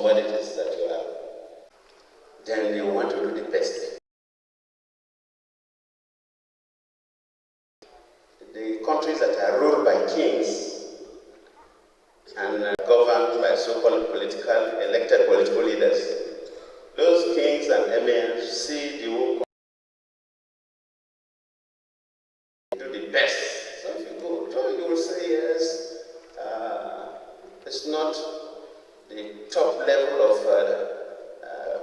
commodities that you have, then you want to do the best. The countries that are ruled by kings and governed by so-called elected political leaders, those kings and emirs see the whole do the best. So if you go, you will say yes, it's not the top level of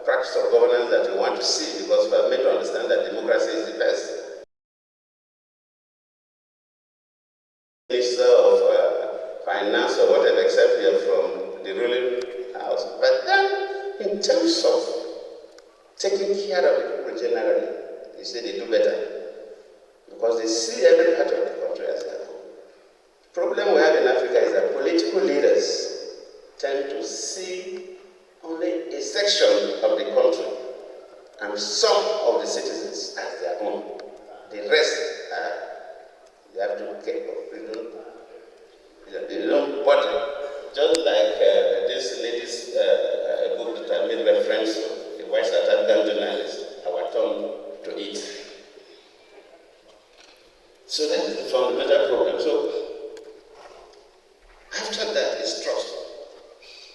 practice of governance that you want to see, because we have made to understand that democracy is the best. Minister of finance or whatever, except you're from the ruling house. But then, in terms of taking care of the people generally, you say they do better. Because they see every part of the country as their own. The problem we have in Africa is that political leaders tend to see only a section of the country and some of the citizens as their own. The rest, they have to care of. They don't bother. Just like this lady's book that I made reference to, the White South African journalist, Our Turn to Eat. So that is the fundamental problem. So after that is trust.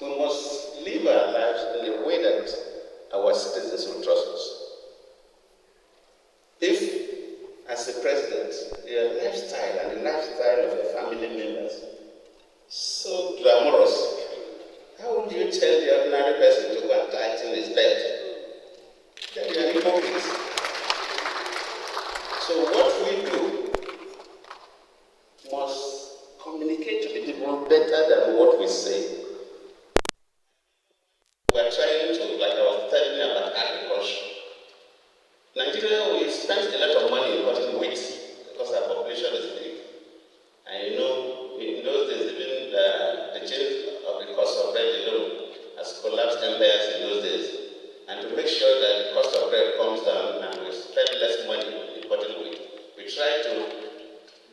We must live our lives in a way that our citizens will trust us. If, as a president, your lifestyle and the lifestyle of your family members is so glamorous, how would you tell the ordinary person to go and tighten his belt? Then you are hypocrite. So what we do must communicate to the people better than what we say. We are trying to, like I was telling you about agriculture. Nigeria, we spent a lot of money importing wheat because our population is big. And you know, in those days, even the change of the cost of bread alone has collapsed empires in those days. And to make sure that the cost of bread comes down and we spend less money importing wheat, we try to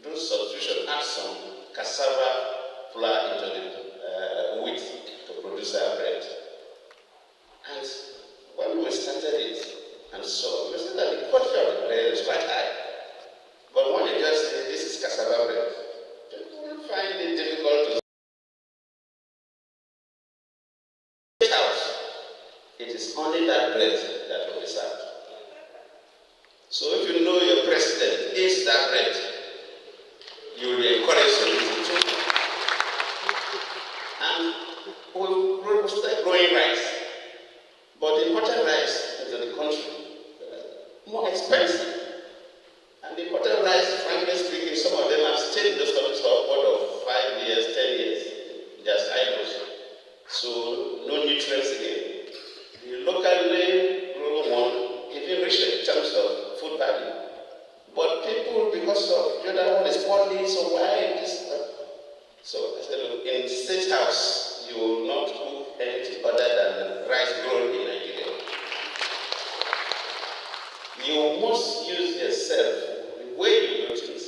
do substitution, add some cassava flour into the wheat to produce our bread. And when we started it, and so we said that the quality of the bread is quite high. But when you just say this is cassava bread, people find it difficult to house. It is only that bread that will be served. So if you know your president eats that bread, you will be encouraged to use it too. And we'll start growing rice. But the imported rice into the country more expensive. And the imported rice, frankly speaking, some of them have stayed in those countries for upward of 5 years, 10 years. They are silos. So no nutrients again. The locally grown one, even rich in terms of food value. But people, because of the other one is poorly, so why this? So I said, look, in State House, you will not cook anything other than rice grown in Nigeria. You must use yourself, the way you do things,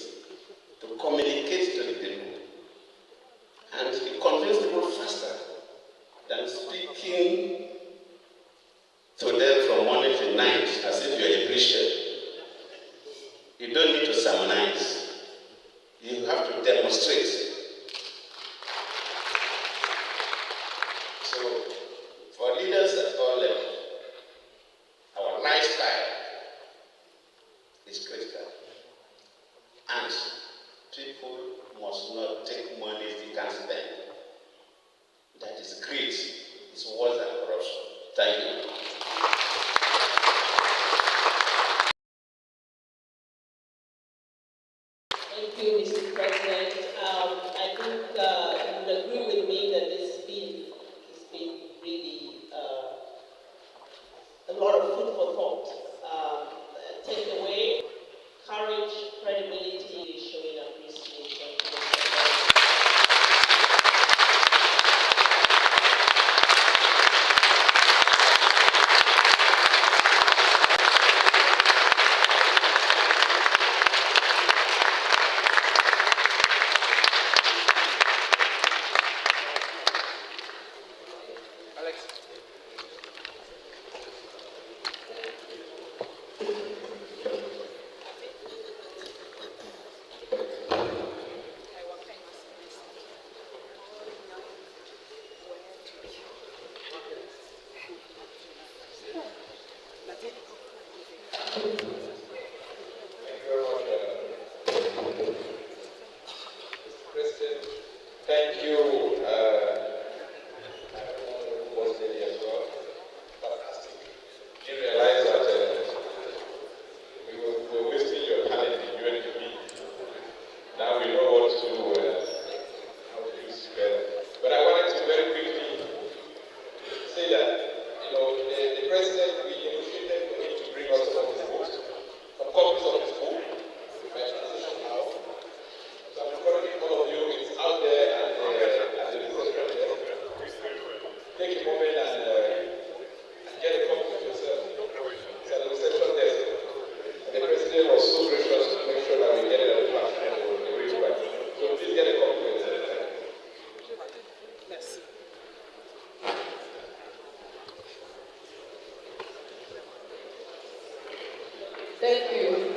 to communicate to the people. And you convince people faster than speaking to them from morning to night as if you're a Christian. You don't need to sermonize. You have to demonstrate. So, for leaders at all levels, our lifestyle is critical. And people must not take money they can't spend. That is greed. It's worse than corruption. Thank you. Thank you, Mr. President. I think you would agree with me that this has been really a lot of food for thought. Take away courage, credibility, showing appreciation to the Alex. in and get a copy of yourself. It's at the reception desk. The president was so gracious to make sure that we get it at the back and the reach back. So please get a copy of yourself. Yes. Thank you.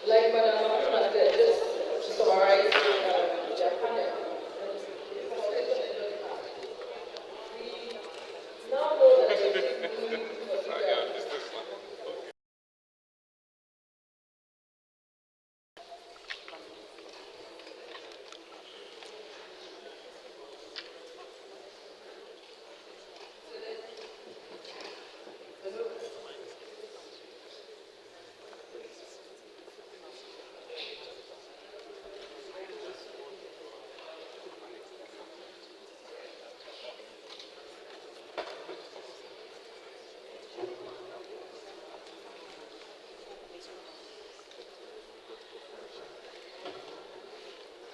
Like Madam Mahmoud said, just to summarize their panel, we now know that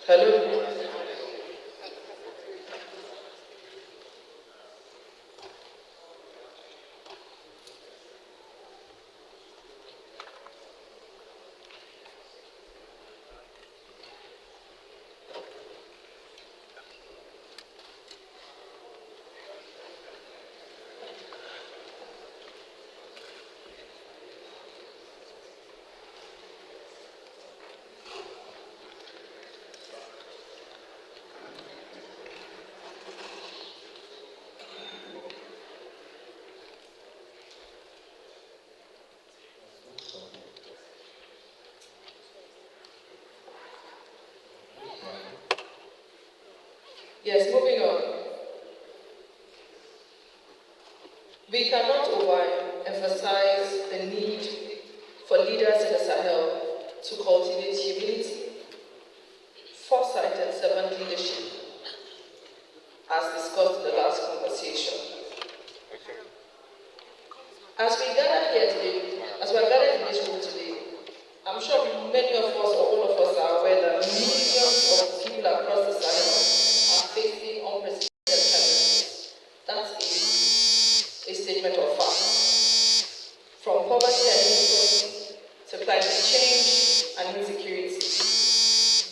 hello. Yes, moving on. We cannot overemphasize the need for leaders in the Sahel to cultivate humility, foresight, and servant leadership, as discussed in the last conversation. As we gather here today, as we are gathered in this room today, I'm sure many of us or all of us are aware that millions of people across the Sahel are facing unprecedented challenges. That's a statement of fact. From poverty and inequality to climate change and insecurity.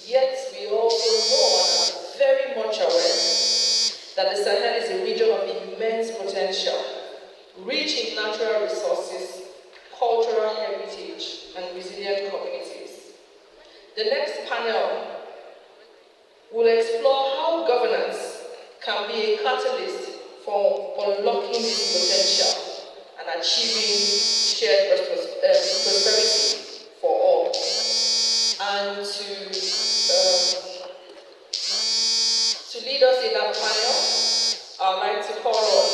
Yet we also know and are very much aware that the Sahel is a region of immense potential, rich in natural resources, cultural heritage, and resilient communities. The next panel will explore how governance can be a catalyst for unlocking this potential and achieving shared prosperity for all. And to lead us in that panel, I'd like to call on